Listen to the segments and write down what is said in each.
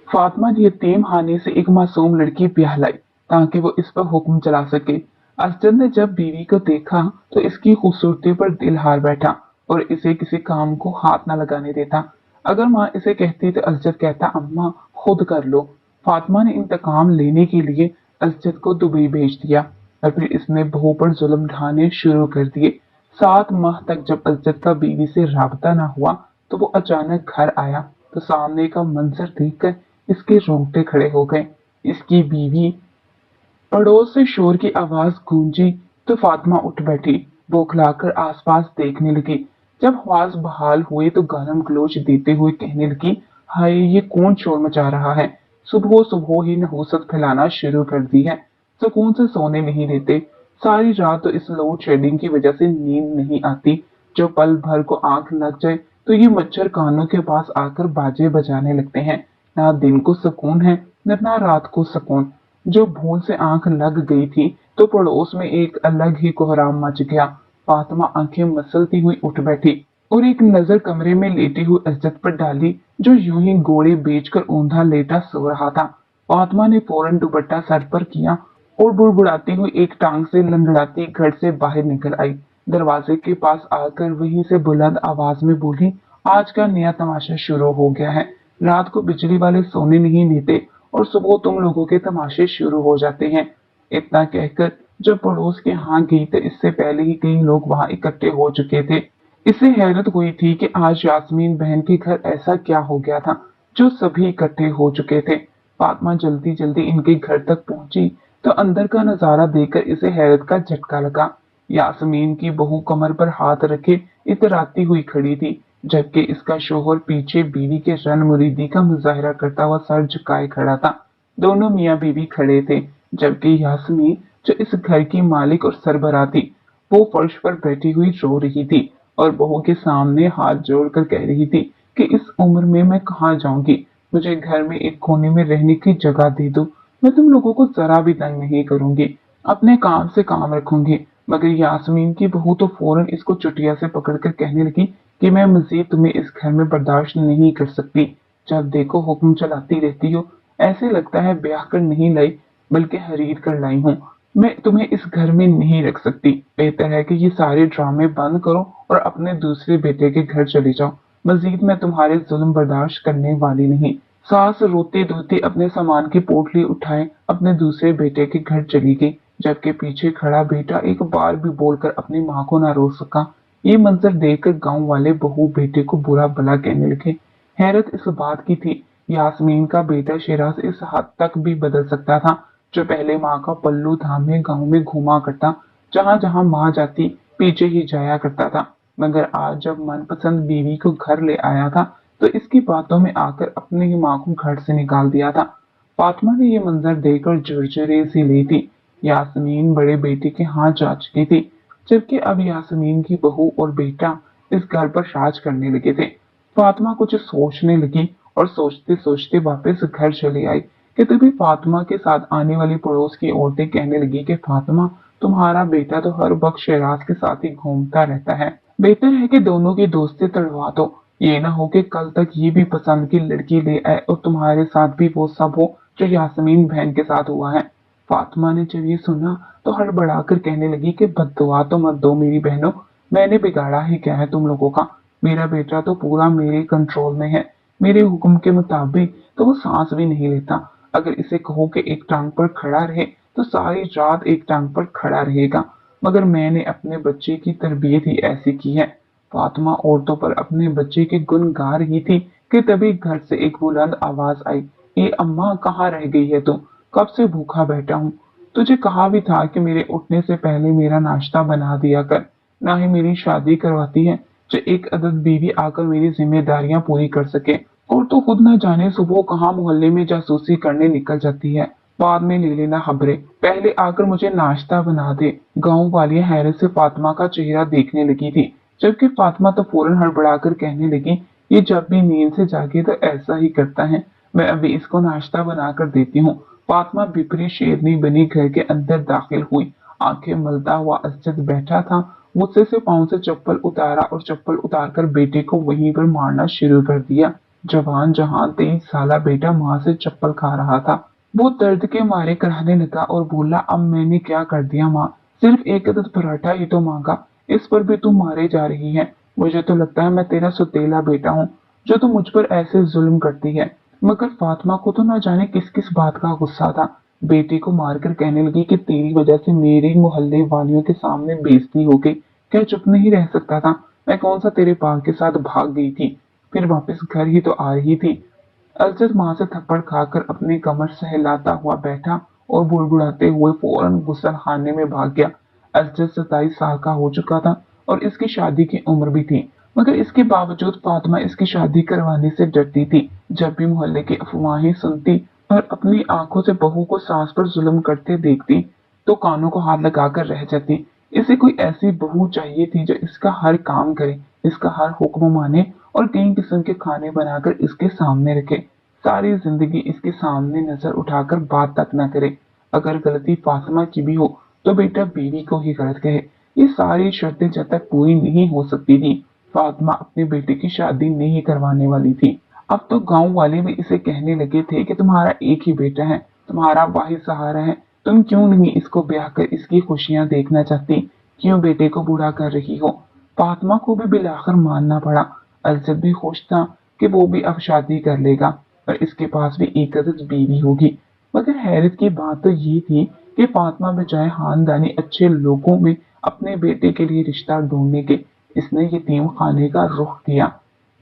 फातिमा ने यतीम खाने से एक मासूम लड़की ब्याह लाई ताकि वो इस पर हुक्म चला सके। असद ने जब बीवी को देखा तो इसकी खूबसूरती पर दिल हार बैठा और इसे किसी काम को हाथ न लगाने देता। अगर माँ इसे कहती तो असद कहता, अम्मा खुद कर लो। फातिमा ने इंतकाम लेने के लिए असद को दुबई भेज दिया और फिर इसने बहू पर जुल्म ढाने शुरू कर दिए। 7 माह तक जब असद का बीवी से राबता ना हुआ तो वो अचानक घर आया तो सामने का मंजर देखकर इसके रोंगटे खड़े हो गए। इसकी बीवी पड़ोस से शोर की आवाज गूंजी तो फातिमा उठ बैठी, बौखलाकर आसपास देखने लगी। जब ख्वास बहाल हुए तो गालम गलोच देते हुए कहने लगी, हाय ये कौन शोर मचा रहा है? सुबह सुबह ही नहुसत फैलाना शुरू कर दी है। सुकून से सोने नहीं देते। सारी रात तो इस लोड शेडिंग की वजह से नींद नहीं आती। जो पल भर को आंख लग जाए तो ये मच्छर कानों के पास आकर बाजे बजाने लगते हैं। ना दिन को सुकून है न रात को सुकून। जो भूल से आंख लग गई थी तो पड़ोस में एक अलग ही कोहराम मच गया। फातिमा आंखें मसलती हुई उठ बैठी और एक नजर कमरे में लेटी हुई असद पर डाली जो यूं ही गोली बेचकर ऊंधा लेटा सो रहा था। फातिमा ने फौरन दुपट्टा सर पर किया और बुड़बुड़ाती हुई एक टांग से लंगड़ाती घर से बाहर निकल आई। दरवाजे के पास आकर वहीं से बुलंद आवाज में बोली, आज का नया तमाशा शुरू हो गया है। रात को बिजली वाले सोने नहीं देते और सुबह तुम लोगों के तमाशे शुरू हो जाते हैं। इतना कहकर जब पड़ोस के यहाँ गई तो इससे पहले ही कई लोग वहां इकट्ठे हो चुके थे। इसे हैरत हुई थी कि आज यास्मीन बहन के घर ऐसा क्या हो गया था जो सभी इकट्ठे हो चुके थे। फातिमा जल्दी जल्दी इनके घर तक पहुंची तो अंदर का नजारा देखकर इसे हैरत का झटका लगा। यास्मीन की बहू कमर पर हाथ रखे इतराती हुई खड़ी थी, जबकि इसका शोहर पीछे बीवी के रन मुरीदी का मुजाहरा करता हुआ सर झुकाए खड़ा था। दोनों मियाँ बीवी खड़े थे, जबकि यास्मीन जो इस घर की मालिक और सरबराह थी वो फर्श पर बैठी हुई रो रही थी और बहू के सामने हाथ जोड़कर कह रही थी कि इस उम्र में मैं कहाँ जाऊंगी, मुझे घर में एक कोने में रहने की जगह दे दो, मैं तुम लोगों को जरा भी तंग नहीं करूंगी, अपने काम से काम रखूंगी। मगर यास्मीन की बहू तो फौरन इसको चुटिया से पकड़कर कहने लगी कि मैं मजीद तुम्हें इस घर में बर्दाश्त नहीं कर सकती। जब देखो हुक्म चलाती रहती हो, ऐसे लगता है ब्याह कर नहीं लाई बल्कि खरीद कर लाई हूँ। मैं तुम्हें इस घर में नहीं रख सकती। बेहतर है कि ये सारे ड्रामे बंद करो और अपने दूसरे बेटे के घर चली जाओ। मजीद मैं तुम्हारे जुल्म बर्दाश्त करने वाली नहीं। सास रोते धोते अपने सामान की पोटली उठाए अपने दूसरे बेटे के घर चली गई, जबकि पीछे खड़ा बेटा एक बार भी बोलकर अपनी माँ को ना रोक सका। ये मंजर देखकर गांव वाले बहू बेटे को बुरा भला कहने लगे। हैरत इस बात की थी, यास्मीन का बेटा शिराज इस हद तक भी बदल सकता था, जो पहले माँ का पल्लू थामे गांव में घूमा करता, जहां जहां माँ जाती पीछे ही जाया करता था। मगर आज जब मनपसंद बीवी को घर ले आया था तो इसकी बातों में आकर अपनी ही माँ को घर से निकाल दिया था। फातिमा ने ये मंजर देखकर झुरझुरे सी ली थी। यास्मीन बड़े बेटे के हाथ जा चुकी थी, जबकि अब यास्मीन की बहू और बेटा इस घर पर राज करने लगे थे। फातिमा कुछ सोचने लगी और सोचते सोचते वापस घर चली आई कि तभी फातिमा के साथ आने वाली पड़ोस की औरतें कहने लगी कि फातिमा तुम्हारा बेटा तो हर वक्त शहराज के साथ ही घूमता रहता है, बेहतर है कि दोनों की दोस्ती तड़वा दो। ये ना हो कि कल तक ये भी पसंद की लड़की ले आए और तुम्हारे साथ भी वो सब हो जो यास्मीन बहन के साथ हुआ है। फातिमा ने जब ये सुना तो हड़बड़ाकर कहने लगी कि बद्दुआ तो मत दो मेरी बहनों, मैंने बिगाड़ा ही क्या है तुम लोगों का? मेरा बेटा तो पूरा मेरे कंट्रोल में है, मेरे हुक्म के मुताबिक तो वो सांस भी नहीं लेता। अगर इसे कहो कि एक टांग पर खड़ा रहे तो सारी रात एक टांग पर खड़ा रहेगा। मगर मैंने अपने बच्चे की तरबियत ही ऐसी की है। फातिमा औरतों पर अपने बच्चे के गुण गा रही थी कि तभी घर से एक बुलंद आवाज आई, ए अम्मा कहाँ रह गई है तू? कब से भूखा बैठा हूँ। तुझे कहा भी था कि मेरे उठने से पहले मेरा नाश्ता बना दिया कर। ना ही मेरी शादी करवाती है जो एक अदद बीवी आकर मेरी जिम्मेदारियां पूरी कर सके। और तो खुद न जाने सुबह कहाँ मोहल्ले में जासूसी करने निकल जाती है। बाद में ले लेना खबरें, पहले आकर मुझे नाश्ता बना दे। गांव वाली हैरत से फातिमा का चेहरा देखने लगी थी, जबकि फातिमा तो फौरन हड़बड़ाकर कहने लगी, ये जब भी नींद से जागे तो ऐसा ही करता है, मैं अभी इसको नाश्ता बना कर देती हूँ। फातिमा बिपरी शेरनी बनी घर के अंदर दाखिल हुई। आंखें मलता हुआ असद बैठा था। गुस्से से पांव से चप्पल उतारा और चप्पल उतारकर बेटे को वहीं पर मारना शुरू कर दिया। जवान जहां 23 साल बेटा माँ से चप्पल खा रहा था। वो दर्द के मारे कराने लगा और बोला, अब मैंने क्या कर दिया माँ, सिर्फ एक अदद पराठा ही तो मांगा, इस पर भी तू मारे जा रही है। मुझे तो लगता है मैं तेरा सुतेला बेटा हूँ जो तू मुझ पर ऐसे जुल्म करती है। मगर फातिमा को तो न जाने किस किस बात का गुस्सा था। बेटी को मारकर कहने लगी कि तेरी वजह से मेरे मोहल्ले वालियों के सामने बेइज्जती हो गई। क्या चुप नहीं रह सकता था? मैं कौन सा तेरे बाल के साथ भाग गई थी, फिर वापस घर ही तो आ रही थी। अजद माँ से थप्पड़ खाकर अपनी कमर सहलाता हुआ बैठा और बुड़बुड़ाते हुए फौरन गुस्ल खाने में भाग गया। अजद 27 साल का हो चुका था और इसकी शादी की उम्र भी थी, मगर इसके बावजूद फातिमा इसकी शादी करवाने से डरती थी। जब भी मोहल्ले की अफवाहें सुनती और अपनी आंखों से बहू को सास पर जुल्म करते देखती तो कानों को हाथ लगाकर रह जाती। इसे कोई ऐसी बहू चाहिए थी जो इसका हर काम करे, इसका हर हुक्म माने और कई किस्म के खाने बनाकर इसके सामने रखे, सारी जिंदगी इसके सामने नजर उठाकर बात तक न करे। अगर गलती फातिमा की भी हो तो बेटा बीवी को ही गलत कहे। ये सारी शर्तें जब तक पूरी नहीं हो सकती थी, फातिमा अपने बेटे की शादी नहीं करवाने वाली थी। अब तो गांव वाले भी इसे कहने लगे थे कि तुम्हारा एक ही बेटा है, तुम्हारा वाहिद सहारा है, तुम क्यों नहीं इसको ब्याह कर इसकी खुशियां देखना चाहती, क्यों बेटे को बूढ़ा कर रही हो। फातिमा को भी बिलाखिर मानना पड़ा। अजद भी खुश था कि वो भी अब शादी कर लेगा और इसके पास भी एक अदद बीवी होगी। मगर हैरत की बात तो ये थी कि फातिमा बजाय खानदानी अच्छे लोगों में अपने बेटे के लिए रिश्ता ढूंढने के, इसने यतीम खाने का रुख किया।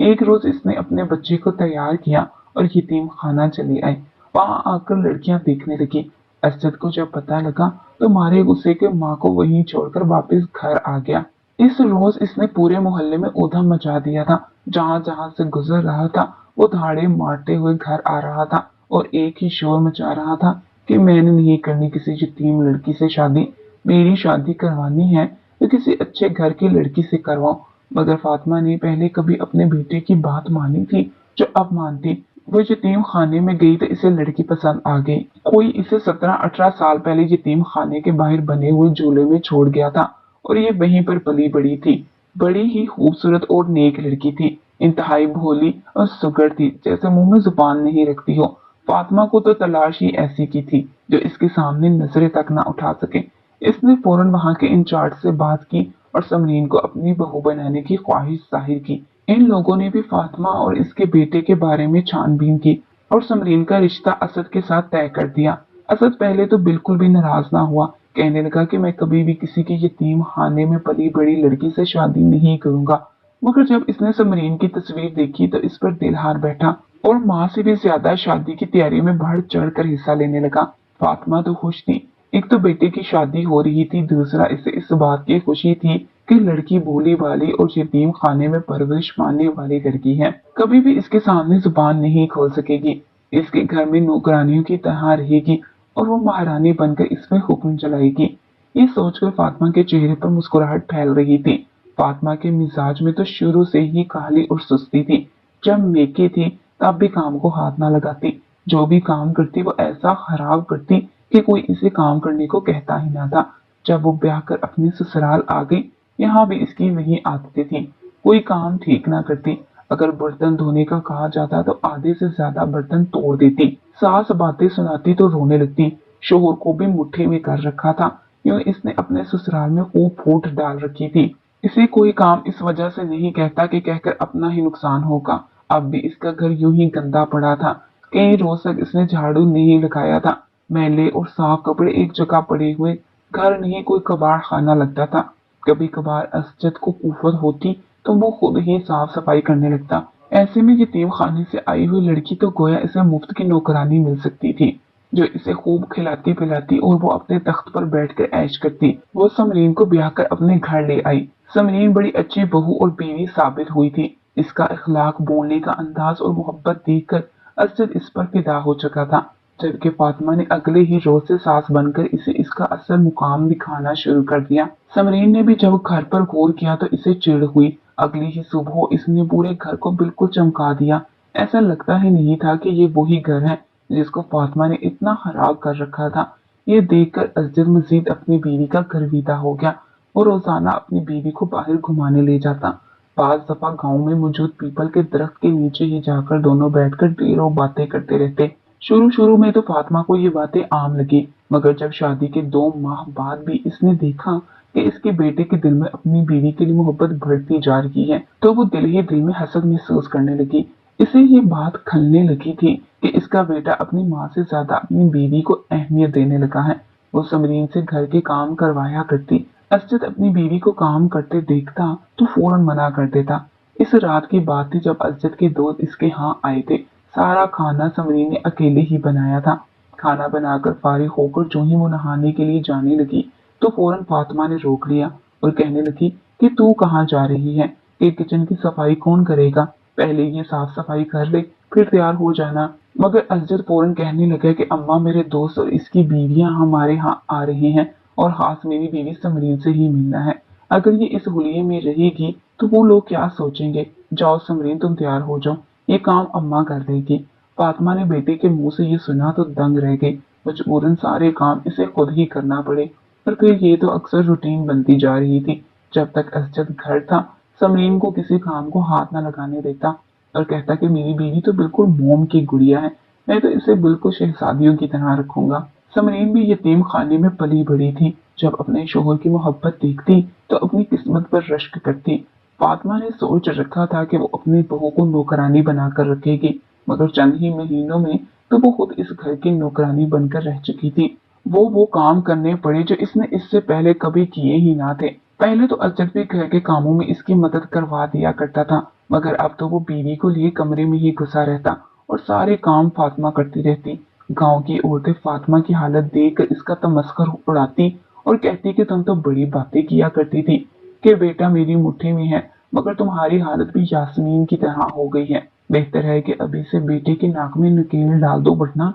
एक रोज इसने अपने बच्चे को तैयार किया और यतीम खाना चली आई। वहां आकर लड़कियां देखने लगी। असद को जब पता लगा तो मारे गुस्से के माँ को वहीं छोड़कर वापस घर आ गया। इस रोज इसने पूरे मोहल्ले में ऊधम मचा दिया था। जहां जहां से गुजर रहा था वो धाड़े मारते हुए घर आ रहा था और एक ही शोर मचा रहा था कि मैंने नहीं करनी किसी यतीम लड़की से शादी, मेरी शादी करवानी है तो किसी अच्छे घर की लड़की से करवाओ। मगर फातिमा ने पहले कभी अपने बेटे की बात मानी थी जो अब मानती। वो यतीम खाने में गई तो इसे लड़की पसंद आ गई। कोई इसे 17-18 साल पहले यतीम खाने के बाहर बने हुए झूले में छोड़ गया था और ये वहीं पर पली बड़ी थी। बड़ी ही खूबसूरत और नेक लड़की थी, इंतहाई भोली और सुघड़ थी, जैसे मुंह में जुबान नहीं रखती हो। फातिमा को तो तलाश ही ऐसी की थी जो इसके सामने नजरें तक ना उठा सके। इसने फौरन वहां के इंचार्ज से बात की और समरीन को अपनी बहू बनाने की ख्वाहिश जाहिर की। इन लोगों ने भी फातिमा और इसके बेटे के बारे में छानबीन की और समरीन का रिश्ता असद के साथ तय कर दिया। असद पहले तो बिल्कुल भी नाराज ना हुआ, कहने लगा कि मैं कभी भी किसी के यतीम खाने में पली बड़ी लड़की से शादी नहीं करूंगा। मगर जब इसने समरीन की तस्वीर देखी तो इस पर दिल हार बैठा और माँ से भी ज्यादा शादी की तैयारी में बढ़ चढ़ कर हिस्सा लेने लगा। फातिमा तो खुश थी, एक तो बेटे की शादी हो रही थी, दूसरा इसे इस बात की खुशी थी कि लड़की भोली भाली और यतीम खाने में परवरिश पाने वाली लड़की है, कभी भी इसके सामने जुबान नहीं खोल सकेगी, इसके घर में नौकरानियों की तरह रहेगी और वो महारानी बनकर इसमें हुक्म चलाएगी। ये सोचकर फातिमा के चेहरे पर मुस्कुराहट फैल रही थी। फातिमा के मिजाज में तो शुरू से ही काहली और सुस्ती थी। जब मेके थी तब भी काम को हाथ ना लगाती, जो भी काम करती वो ऐसा खराब करती कि कोई इसे काम करने को कहता ही ना था। जब वो ब्याह कर अपने ससुराल आ गई, यहाँ भी इसकी वही आदतें थी, कोई काम ठीक ना करती। अगर बर्तन धोने का कहा जाता तो आधे से ज्यादा बर्तन तोड़ देती, सास बातें सुनाती तो रोने लगती, शोहर को भी मुट्ठी में कर रखा था। यूं इसने अपने ससुराल में खूब फूट डाल रखी थी। इसे कोई काम इस वजह से नहीं कहता कि कहकर अपना ही नुकसान होगा। अब भी इसका घर यूं ही गंदा पड़ा था, कई रोज तक इसने झाड़ू नहीं लगाया था। मैले और साफ कपड़े एक जगह पड़े हुए, घर नहीं कोई कबाड़ खाना लगता था। कभी कभार असजद को कुव्वत होती तो वो खुद ही साफ सफाई करने लगता। ऐसे में यतीम खाने से आई हुई लड़की तो गोया इसे मुफ्त की नौकरानी मिल सकती थी, जो इसे खूब खिलाती पिलाती और वो अपने तख्त पर बैठकर ऐश करती। वो समरीन को ब्याह कर अपने घर ले आई। समरीन बड़ी अच्छी बहू और बीवी साबित हुई थी। इसका इखलाक, बोलने का अंदाज और मोहब्बत देखकर असद इस पर फिदा हो चुका था। जबकि फातिमा ने अगले ही रोज से सास बनकर इसे इसका असल मुकाम दिखाना शुरू कर दिया। समरीन ने भी जब घर पर गौर किया तो इसे चिढ़ हुई। अगली ही सुबह इसने पूरे घर को बिल्कुल चमका दिया। ऐसा लगता ही नहीं था कि ये वही घर है जिसको फातिमा ने इतना खराब कर रखा था। ये देखकर असद मजीद अपनी बीवी का गर्विदा हो गया और रोजाना अपनी बीवी को बाहर घुमाने ले जाता। बाज दफा गांव में मौजूद पीपल के दरख्त के नीचे ही जाकर दोनों बैठकर ढेरों बातें करते रहते। शुरू शुरू में तो फातिमा को ये बातें आम लगी, मगर जब शादी के 2 माह बाद भी इसने देखा कि इसके बेटे के दिल में अपनी बीवी के लिए मोहब्बत बढ़ती जा रही है, तो वो दिल ही दिल में हसद महसूस करने लगी। इसे ये बात खलने लगी थी कि इसका बेटा अपनी माँ से ज्यादा अपनी बीवी को अहमियत देने लगा है। वो समरीन से घर के काम करवाया करती। असजद अपनी बीवी को काम करते देखता तो फौरन मना कर देता। इस रात की बात थी जब असजद के दोस्त इसके यहाँ आए थे। सारा खाना समरीन ने अकेले ही बनाया था। खाना बनाकर फारिग होकर जो ही वो नहाने के लिए जाने लगी तो फौरन फातिमा ने रोक लिया और कहने लगी कि तू कहाँ जा रही है, कि किचन की सफाई कौन करेगा, पहले ये साफ सफाई कर ले फिर तैयार हो जाना। मगर असजद फौरन कहने लगा कि अम्मा मेरे दोस्त और इसकी बीवियां हमारे यहाँ आ रही हैं और खास मेरी बीवी समरीन से ही मिलना है। अगर ये इस हुलिये में रहेगी तो वो लोग क्या सोचेंगे। जाओ समरीन तुम तैयार हो जाओ, ये काम अम्मा कर देगी। फातिमा ने बेटे के मुंह से ये सुना तो दंग रह गई। मजबूरन सारे काम इसे खुद ही करना पड़े। पर फिर ये तो अक्सर रूटीन बनती जा रही थी। जब तक असजद घर था समरीन को किसी काम को हाथ न लगाने देता और कहता कि मेरी बीवी तो बिल्कुल मोम की गुड़िया है, मैं तो इसे बिल्कुल शहजादियों की तरह रखूंगा। समरीन भी यतीम खाने में पली बड़ी थी। जब अपने शोहर की मोहब्बत देखती तो अपनी किस्मत पर रश्क करती। फातिमा ने सोच रखा था कि वो अपनी बहू को नौकरानी बनाकर रखेगी, मगर चंद ही महीनों में तो वो खुद इस घर की नौकरानी बनकर रह चुकी थी। वो काम करने पड़े जो इसने इससे पहले कभी किए ही ना थे। पहले तो अजब भी घर के कामों में इसकी मदद करवा दिया करता था, मगर अब तो वो बीवी को लिए कमरे में ही घुसा रहता और सारे काम फातिमा करती रहती। गांव की औरतें फातिमा की हालत देखकर इसका तमस्खुर उड़ाती और कहती कि तुम तो बड़ी बातें किया करती थी कि बेटा मेरी मुट्ठी में है, मगर तुम्हारी हालत भी यास्मीन की तरह हो गई है। बेहतर है कि अभी से बेटे की नाक में नकेल डाल दो, वरना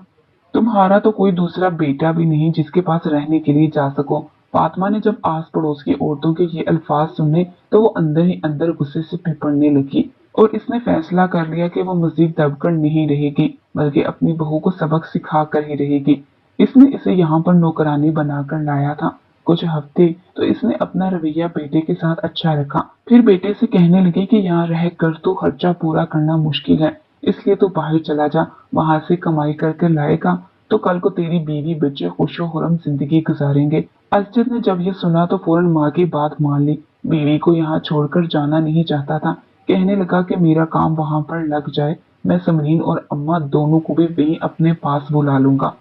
तुम्हारा तो कोई दूसरा बेटा भी नहीं जिसके पास रहने के लिए जा सको। फातिमा ने जब आस पड़ोस की औरतों के ये अल्फाज सुने तो वो अंदर ही अंदर गुस्से से पिपड़ने लगी और इसने फैसला कर लिया कि वो मजीद दबकर नहीं रहेगी, बल्कि अपनी बहू को सबक सिखा कर ही रहेगी। इसने इसे यहाँ पर नौकरानी बनाकर लाया था। कुछ हफ्ते तो इसने अपना रवैया बेटे के साथ अच्छा रखा, फिर बेटे से कहने लगी कि यहाँ रह कर तो खर्चा पूरा करना मुश्किल है, इसलिए तो बाहर चला जा, वहां से कमाई करके लाएगा तो कल को तेरी बीवी बच्चे खुशो खुरम जिंदगी गुजारेंगे। असजद ने जब ये सुना तो फौरन माँ की बात मान ली। बीवी को यहाँ छोड़कर जाना नहीं चाहता था। कहने लगा कि मेरा काम वहां पर लग जाए, मैं समरीन और अम्मा दोनों को भी वहीं अपने पास बुला लूंगा।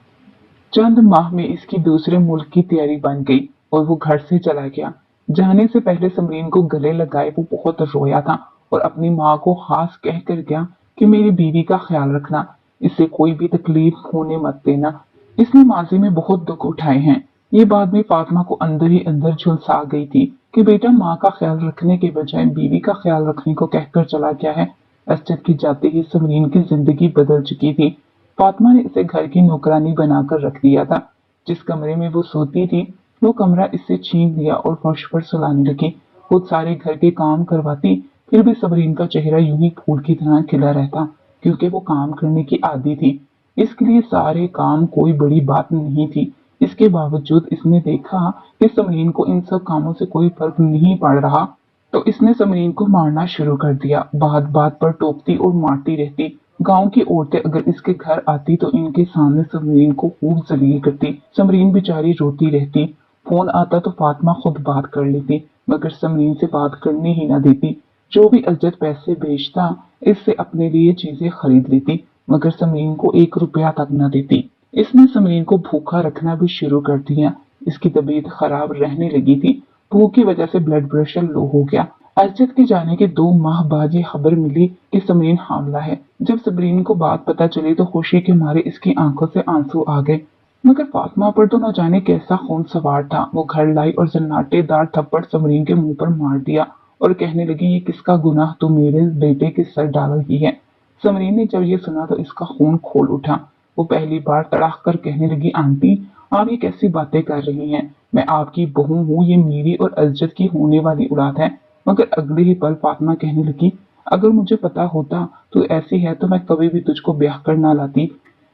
चंद माह में इसकी दूसरे मुल्क की तैयारी बन गई और वो घर से चला गया। जाने से पहले समरीन को गले लगाए वो बहुत रोया था और अपनी माँ को खास कह कर गया कि मेरी बीवी का ख्याल रखना, इससे कोई भी तकलीफ होने मत देना। इसने माजी में बहुत दुख उठाए हैं। ये बात भी फातिमा को अंदर ही अंदर झुलसा गई थी कि बेटा माँ का ख्याल रखने के बजाय बीवी का ख्याल रखने को कहकर चला गया है। असजद की जाते ही समरीन की जिंदगी बदल चुकी थी। फातिमा ने इसे घर की नौकरानी बनाकर रख दिया था। जिस कमरे में वो सोती थी वो कमरा इससे छीन लिया और फर्श पर सुलाने लगी। खुद सारे घर के काम करवाती, फिर भी सबरीन का चेहरा यूं ही फूल की तरह खिला रहता, क्योंकि वो काम करने की आदी थी। इसके लिए सारे काम कोई बड़ी बात नहीं थी। इसके बावजूद इसने देखा कि समरीन को इन सब कामों से कोई फर्क नहीं पड़ रहा, तो इसने समरीन को मारना शुरू कर दिया। बात बात पर टोकती और मारती रहती। गांव की औरतें अगर इसके घर आती तो इनके सामने समरीन को खूब जलील करती। समरीन बेचारी रोती रहती। फोन आता तो फातिमा खुद बात कर लेती, मगर समरीन से बात करने ही ना देती। जो भी अजद पैसे भेजता इससे अपने लिए चीजें खरीद लेती, मगर समरीन को 1 रुपया तक न देती। इसने समरीन को भूखा रखना भी शुरू कर दिया। इसकी तबीयत खराब रहने लगी थी। भूख की वजह से ब्लड प्रेशर लो हो गया। अजद के जाने के 2 माह बाद ये खबर मिली कि समरीन हामला है। जब समरीन को बात पता चली तो खुशी के मारे इसकी आंखों से आंसू आ गए, मगर फातिमा पर तो न जाने कैसा खून सवार था। वो घर लाई और सन्नाटेदार थप्पड़ समरीन के मुंह पर मार दिया और कहने लगी ये किसका गुनाह तो मेरे बेटे के सर डाल रही है। समरीन ने जब ये सुना तो इसका खून खोल उठा। वो पहली बार तड़ाक कर कहने लगी आंटी आप ये कैसी बातें कर रही हैं, मैं आपकी बहू हूँ, ये मेरी और अजद की होने वाली औलाद है। मगर अगले ही पल फातिमा कहने लगी अगर मुझे पता होता तू ऐसी है तो मैं कभी भी तुझको ब्याह कर ना लाती,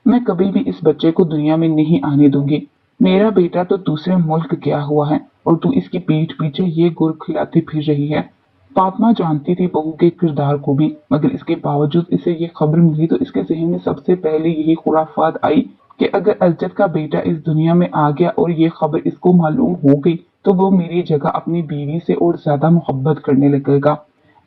मैं कभी भी इस बच्चे को दुनिया में नहीं आने दूंगी। मेरा बेटा तो दूसरे मुल्क गया हुआ है और तू इसकी पीठ पीछे ये गुर खिलाती फिर रही है। फातिमा जानती थी बहू के किरदार को भी, मगर इसके बावजूद इसे ये खबर मिली तो इसके जहन में सबसे पहले यही खुराफात आई कि अगर अजद का बेटा इस दुनिया में आ गया और ये खबर इसको मालूम हो गई तो वो मेरी जगह अपनी बीवी से और ज्यादा मोहब्बत करने लगेगा।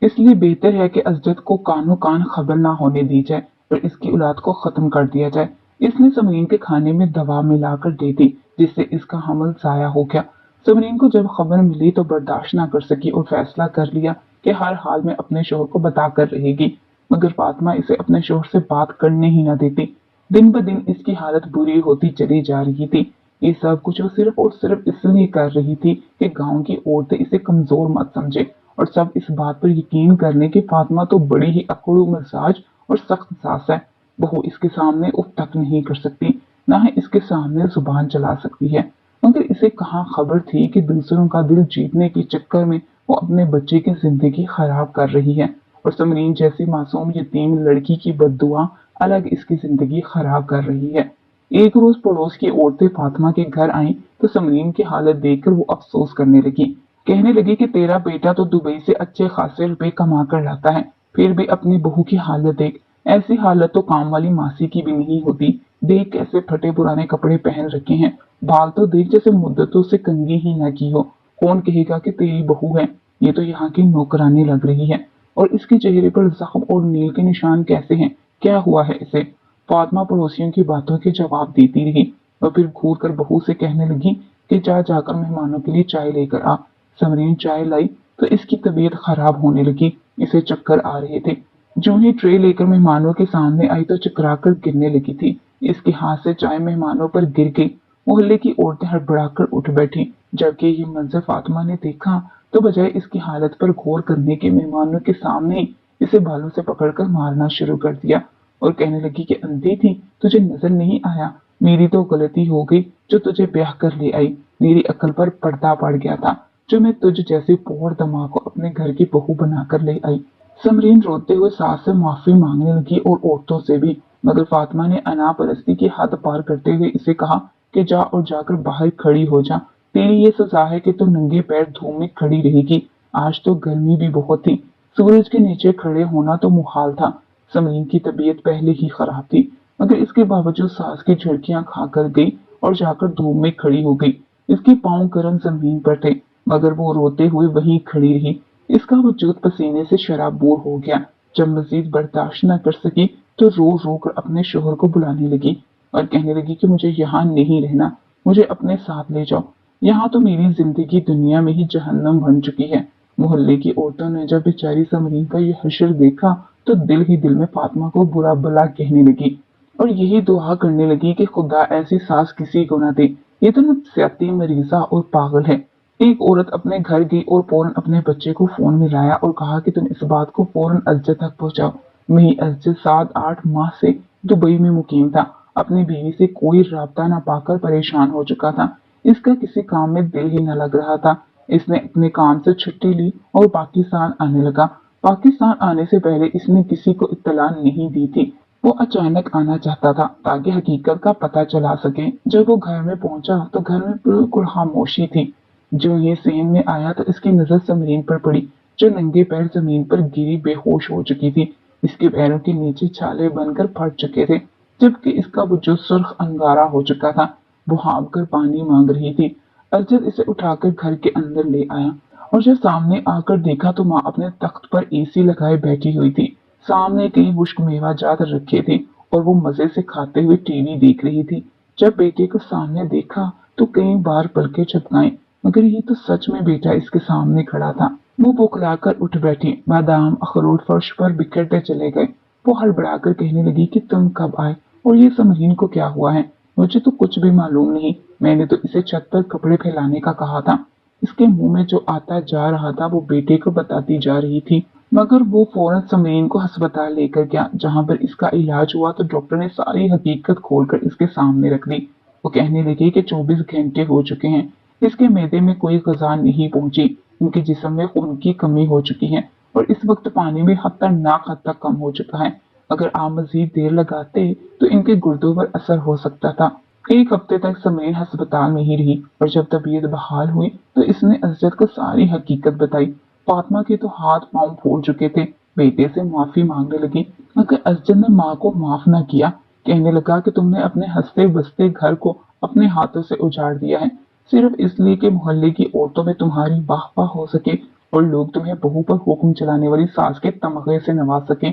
इसलिए बेहतर है कि अजद को कानो कान खबर ना होने दी जाए और इसकी औलाद को खत्म कर दिया जाए। इसने समरीन के खाने में दवा मिलाकर दे दी, जिससे इसका हमल जाया हो गया। समरीन को जब खबर मिली तो बर्दाश्त ना कर सकी और फैसला कर लिया कि हर हाल में अपने शोहर को बताकर रहेगी, मगर फातिमा इसे अपने शोहर से बात करने ही न देती। दिन ब दिन इसकी हालत बुरी होती चली जा रही थी। ये सब कुछ वो सिर्फ और सिर्फ इसलिए कर रही थी कि गांव की औरतें इसे कमजोर मत समझे और सब इस बात पर यकीन कर लें कि फातिमा तो बड़ी ही अकड़ू मिजाज और सख्त सास है। बहू इसके सामने उफ तक नहीं कर सकती, ना ही इसके सामने जुबान चला सकती है। मगर इसे कहाँ खबर थी कि दूसरों का दिल जीतने के चक्कर में वो अपने बच्चे की जिंदगी खराब कर रही है और समरीन जैसी मासूम यतीम लड़की की बद्दुआ अलग इसकी जिंदगी खराब कर रही है। एक रोज पड़ोस की औरतें फातिमा के घर आईं तो समरीन की हालत देखकर वो अफसोस करने लगी। कहने लगी कि तेरा बेटा तो दुबई से अच्छे खासे रुपए कमा कर लाता है, फिर भी अपनी बहू की हालत देख। ऐसी हालत तो काम वाली मासी की भी नहीं होती। देख कैसे फटे पुराने कपड़े पहन रखे हैं, बाल तो देख जैसे मुद्दतों से कंघी ही न की हो। कौन कहेगा कि तेरी बहू है, ये तो यहाँ की नौकरानी लग रही है। और इसके चेहरे पर जख्म और नील के निशान कैसे हैं, क्या हुआ है इसे? फातिमा पड़ोसियों की बातों के जवाब देती रही और फिर घूर कर बहू से कहने लगी कि जा जाकर मेहमानों के लिए चाय लेकर आ। समरीन चाय लाई तो इसकी तबीयत खराब होने लगी, इसे चक्कर आ रहे थे। जो ही ट्रे लेकर मेहमानों के सामने आई तो चकरा कर गिरने लगी थी। इसके हाथ से चाय मेहमानों पर गिर गई। मोहल्ले की औरतें हड़बड़ाकर उठ बैठी। जबकि ये मंजर फातिमा ने देखा तो बजाय इसकी हालत पर गौर करने के मेहमानों के सामने ही इसे बालों से पकड़कर मारना शुरू कर दिया और कहने लगी कि अंधी थी, तुझे नजर नहीं आया, मेरी तो गलती हो गई जो तुझे ब्याह कर ले आई। मेरी अकल पर पर्दा पड़ गया था जो मैं तुझ जैसी पोर दमा को अपने घर की बहू बनाकर ले आई। समरीन रोते हुए सास से माफी मांगने लगी और औरतों से भी, मगर फातिमा ने अनापरस्ती की हद पार करते हुए इसे कहा कि जा और जाकर बाहर खड़ी हो जा। तेरी ये सजा है कि तू नंगे पैर धूप में खड़ी रहेगी। आज तो गर्मी भी बहुत थी, सूरज के नीचे खड़े होना तो मुहाल था। समरीन की तबीयत पहले ही खराब थी, मगर इसके बावजूद सास की झुर्कियां खाकर गई और जाकर धूप में खड़ी हो गई। इसके पांव गर्म जमीन पर थे, मगर वो रोते हुए वहीं खड़ी रही। इसका वजूद पसीने से शराबोर हो गया। जब मजीद बर्दाश्त न कर सकी तो रो रो कर अपने शोहर को बुलाने लगी और कहने लगी कि मुझे यहाँ नहीं रहना, मुझे अपने साथ ले जाओ। यहाँ तो मेरी जिंदगी दुनिया में ही जहन्नम बन चुकी है। मोहल्ले की औरतों ने जब बेचारी समरीन का ये हश्र देखा तो दिल ही दिल में फातिमा को बुरा भला कहने लगी और यही दुआ करने लगी कि खुदा ऐसी सास किसी को न दे, ये तो नफसियाती मरीजा और पागल है। एक औरत अपने घर गई और फौरन अपने बच्चे को फोन में लाया और कहा कि तुम इस बात को फौरन अजय तक पहुंचाओ। वही अजय 7-8 माह से दुबई में मुकीम था, अपनी बीवी से कोई राबता न पाकर परेशान हो चुका था। इसका किसी काम में दिल ही न लग रहा था। इसने अपने काम से छुट्टी ली और पाकिस्तान आने लगा। पाकिस्तान आने से पहले इसने किसी को इत्तला नहीं दी थी। वो अचानक आना चाहता था ताकि हकीकत का पता चला सके। जब वो घर में पहुंचा तो घर में बिल्कुल खामोशी थी। जो ये सहन में आया तो इसकी नजर समरीन पर पड़ी, जो नंगे पैर जमीन पर गिरी बेहोश हो चुकी थी। इसके पैरों के नीचे छाले बनकर फट चुके थे, जबकि इसका वजूद सुर्ख अंगारा हो चुका था। वो हाँफ कर पानी मांग रही थी। अजद इसे उठाकर घर के अंदर ले आया और जब सामने आकर देखा तो माँ अपने तख्त पर एसी लगाए बैठी हुई थी। सामने कई मुश्क मेवा जात रखे थे और वो मजे से खाते हुए टीवी देख रही थी। जब बेटे को सामने देखा तो कई बार पलकें झपकाई, मगर ये तो सच में बेटा इसके सामने खड़ा था। वो बौखलाकर उठ बैठी, बादाम अखरोट फर्श पर बिखरते चले गए। वो हड़बड़ाकर कहने लगी कि तुम कब आए और ये समरीन को क्या हुआ है? मुझे तो कुछ भी मालूम नहीं, मैंने तो इसे छत पर कपड़े फैलाने का कहा था। इसके मुंह में जो आता जा रहा था वो बेटे को बताती जा रही थी, मगर वो फौरन समरीन को अस्पताल लेकर गया, जहां पर इसका इलाज हुआ तो डॉक्टर ने सारी हकीकत खोलकर इसके सामने रख दी। वो कहने लगे कि 24 घंटे हो चुके हैं, इसके मैदे में कोई ग़िज़ा नहीं पहुंची, इनके जिस्म में खून की कमी हो चुकी है और इस वक्त पानी भी खतरनाक हद तक कम हो चुका है। अगर आप मजीद देर लगाते तो इनके गुर्दों पर असर हो सकता था। एक हफ्ते तक समरीन अस्पताल में ही रही और जब तबीयत बहाल हुई तो इसने अजद को सारी हकीकत बताई। फातिमा के तो हाथ पांव फूल चुके थे। बेटे से माफी मांगने लगी मगर असजद ने माँ को माफ न किया। कहने लगा कि तुमने अपने हंसते बसते घर को अपने हाथों से उजाड़ दिया है, सिर्फ इसलिए कि मोहल्ले की औरतों में तुम्हारी वाह वाह हो सके और लोग तुम्हें बहू पर हुक्म चलाने वाली सास के तमगे से नवाज सके।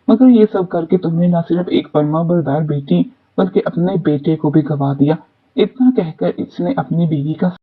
मगर ये सब करके तुमने न सिर्फ एक फर्मा बरदार बेटी बल्कि अपने बेटे को भी गवा दिया। इतना कहकर इसने अपनी बीवी का